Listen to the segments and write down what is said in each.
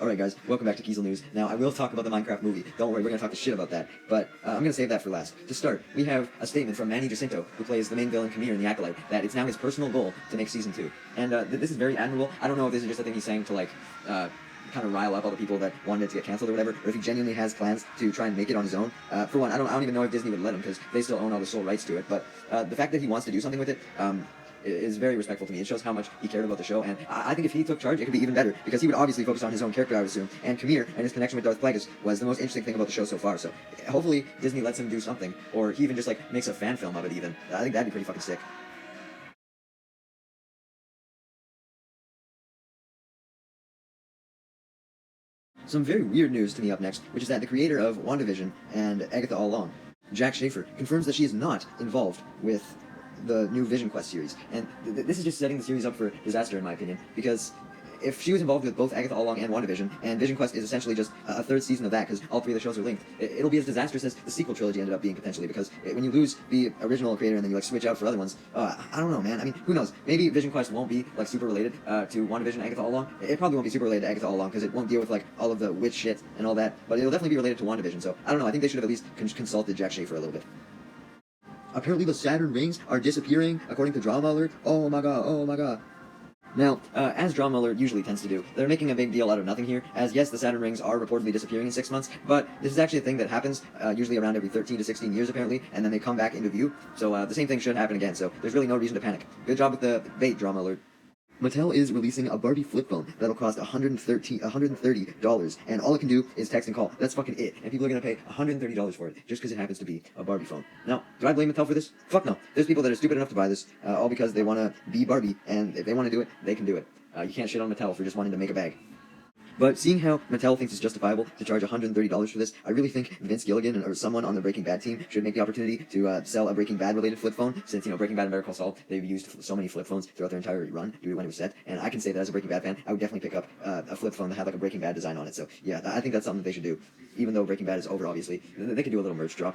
Alright guys, welcome back to Kiesel News. Now I will talk about the Minecraft movie. Don't worry, we're gonna talk the shit about that. But I'm gonna save that for last. To start, we have a statement from Manny Jacinto, who plays the main villain Kamir in The Acolyte, that it's now his personal goal to make Season 2. And this is very admirable. I don't know if this is just a thing he's saying to kind of rile up all the people that wanted it to get cancelled or whatever, or if he genuinely has plans to try and make it on his own. For one, I don't even know if Disney would let him, because they still own all the sole rights to it. But the fact that he wants to do something with it, is very respectful to me. It shows how much he cared about the show, and I think if he took charge, it could be even better, because he would obviously focus on his own character, I would assume, and Kamir and his connection with Darth Plagueis was the most interesting thing about the show so far, so hopefully Disney lets him do something, or he even just, makes a fan film of it even. I think that'd be pretty fucking sick. Some very weird news to me up next, which is that the creator of WandaVision and Agatha All Along, Jack Schaefer, confirms that she is not involved with the new Vision Quest series, and this is just setting the series up for disaster in my opinion, because if she was involved with both Agatha All Along and WandaVision, and Vision Quest is essentially just a third season of that, because all three of the shows are linked, it'll be as disastrous as the sequel trilogy ended up being potentially, because when you lose the original creator and then you switch out for other ones, I don't know, man. I mean, who knows? Maybe Vision Quest won't be super related to WandaVision and Agatha All Along. It probably won't be super related to Agatha All Along, because it won't deal with all of the witch shit and all that, but it'll definitely be related to WandaVision, so I don't know. I think they should have at least consulted Jack Schaefer a little bit. Apparently the Saturn rings are disappearing, according to Drama Alert. Oh my god, oh my god. Now, as Drama Alert usually tends to do, they're making a big deal out of nothing here, as yes, the Saturn rings are reportedly disappearing in 6 months, but this is actually a thing that happens usually around every 13 to 16 years apparently, and then they come back into view, so the same thing should happen again, so there's really no reason to panic. Good job with the bait, Drama Alert. Mattel is releasing a Barbie flip phone that'll cost $130, and all it can do is text and call. That's fucking it. And people are gonna pay $130 for it, just because it happens to be a Barbie phone. Now, do I blame Mattel for this? Fuck no. There's people that are stupid enough to buy this, all because they want to be Barbie, and if they want to do it, they can do it. You can't shit on Mattel for just wanting to make a bag. But seeing how Mattel thinks it's justifiable to charge $130 for this, I really think Vince Gilligan or someone on the Breaking Bad team should make the opportunity to sell a Breaking Bad related flip phone, since, Breaking Bad and Better Call Saul, they've used so many flip phones throughout their entire run due to when it was set, and I can say that as a Breaking Bad fan, I would definitely pick up a flip phone that had a Breaking Bad design on it, so yeah, I think that's something that they should do. Even though Breaking Bad is over, obviously, they could do a little merch drop.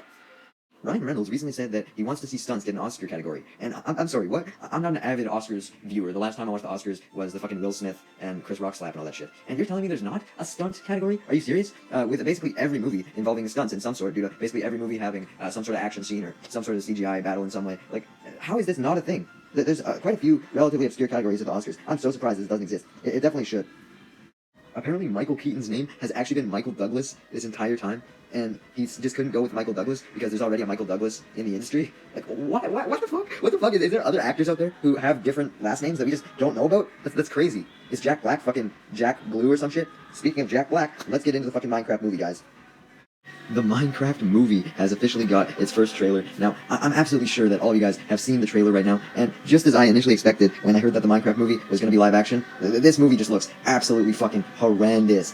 Ryan Reynolds recently said that he wants to see stunts get an Oscar category. And I'm sorry, what? I'm not an avid Oscars viewer. The last time I watched the Oscars was the fucking Will Smith and Chris Rock slap and all that shit. And you're telling me there's not a stunt category? Are you serious? With basically every movie involving stunts in some sort, due to basically every movie having some sort of action scene or some sort of CGI battle in some way. How is this not a thing? There's quite a few relatively obscure categories of the Oscars. I'm so surprised this doesn't exist. It definitely should. Apparently Michael Keaton's name has actually been Michael Douglas this entire time, and he just couldn't go with Michael Douglas because there's already a Michael Douglas in the industry. What the fuck? What the fuck? Is there other actors out there who have different last names that we just don't know about? That's crazy. Is Jack Black fucking Jack Blue or some shit? Speaking of Jack Black, let's get into the fucking Minecraft movie, guys. The Minecraft movie has officially got its first trailer. Now, I'm absolutely sure that all of you guys have seen the trailer right now, and just as I initially expected when I heard that the Minecraft movie was going to be live action, this movie just looks absolutely fucking horrendous.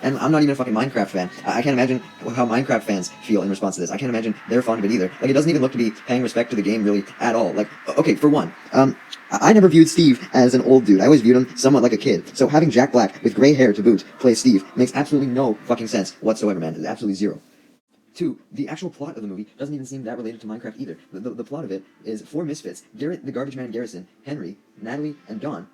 And I'm not even a fucking Minecraft fan. I can't imagine how Minecraft fans feel in response to this. I can't imagine they're fond of it either. It doesn't even look to be paying respect to the game really at all. Okay, for one, I never viewed Steve as an old dude. I always viewed him somewhat like a kid. So having Jack Black, with gray hair to boot, play Steve makes absolutely no fucking sense whatsoever, man. It's absolutely zero. 2, the actual plot of the movie doesn't even seem that related to Minecraft either. The plot of it is 4 misfits, Garrett the Garbage Man Garrison, Henry, Natalie, and Dawn,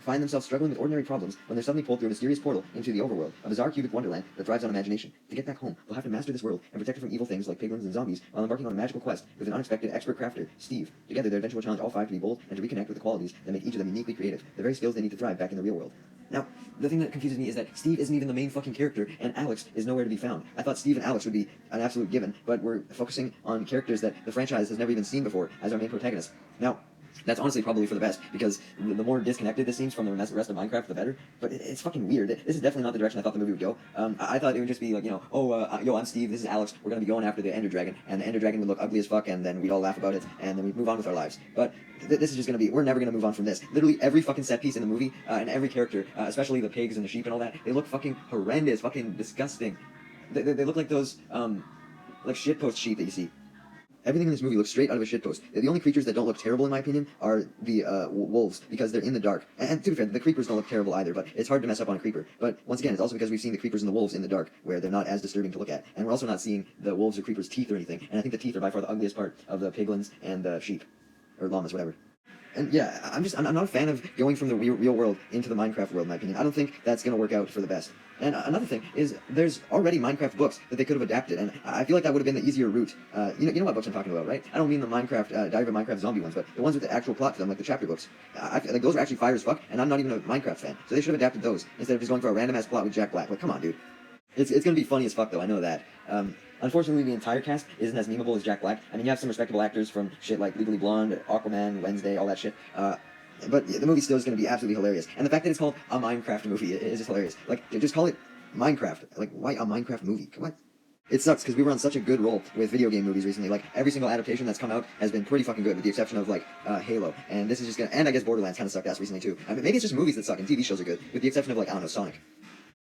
find themselves struggling with ordinary problems when they're suddenly pulled through a mysterious portal into the overworld, a bizarre cubic wonderland that thrives on imagination. To get back home, they'll have to master this world and protect it from evil things like piglins and zombies while embarking on a magical quest with an unexpected expert crafter, Steve. Together, their adventure will challenge all 5 to be bold and to reconnect with the qualities that make each of them uniquely creative, the very skills they need to thrive back in the real world. Now, the thing that confuses me is that Steve isn't even the main fucking character, and Alex is nowhere to be found. I thought Steve and Alex would be an absolute given, but we're focusing on characters that the franchise has never even seen before as our main protagonists. Now, that's honestly probably for the best, because the more disconnected this seems from the rest of Minecraft, the better. But it's fucking weird. This is definitely not the direction I thought the movie would go. I thought it would just be yo, I'm Steve, this is Alex, we're gonna be going after the Ender Dragon, and the Ender Dragon would look ugly as fuck, and then we'd all laugh about it, and then we'd move on with our lives. But this is just gonna be, we're never gonna move on from this. Literally every fucking set piece in the movie, and every character, especially the pigs and the sheep and all that, they look fucking horrendous, fucking disgusting. They look like those, shitpost sheep that you see. Everything in this movie looks straight out of a shitpost. The only creatures that don't look terrible, in my opinion, are the wolves, because they're in the dark. And to be fair, the creepers don't look terrible either, but it's hard to mess up on a creeper. But once again, it's also because we've seen the creepers and the wolves in the dark, where they're not as disturbing to look at. And we're also not seeing the wolves or creepers' teeth or anything. And I think the teeth are by far the ugliest part of the piglins and the sheep. Or llamas, whatever. And yeah, I'm not a fan of going from the real world into the Minecraft world, in my opinion. I don't think that's going to work out for the best. And another thing is, there's already Minecraft books that they could have adapted, and I feel like that would have been the easier route. You know what books I'm talking about, right? I don't mean the Minecraft, Diary of a Minecraft Zombie ones, but the ones with the actual plot to them, like the chapter books. I feel like those are actually fire as fuck, and I'm not even a Minecraft fan, so they should have adapted those instead of just going for a random-ass plot with Jack Black. Like, come on, dude. It's going to be funny as fuck, though, I know that. Unfortunately, the entire cast isn't as memeable as Jack Black. I mean, you have some respectable actors from shit like Legally Blonde, Aquaman, Wednesday, all that shit. But the movie still is going to be absolutely hilarious. And the fact that it's called a Minecraft movie is just hilarious. Like, just call it Minecraft. Like, why a Minecraft movie? What? It sucks because we were on such a good roll with video game movies recently. Like, every single adaptation that's come out has been pretty fucking good, with the exception of, like, Halo. And this is just gonna... And I guess Borderlands kind of sucked ass recently, too. I mean, maybe it's just movies that suck and TV shows are good, with the exception of, like, I don't know, Sonic.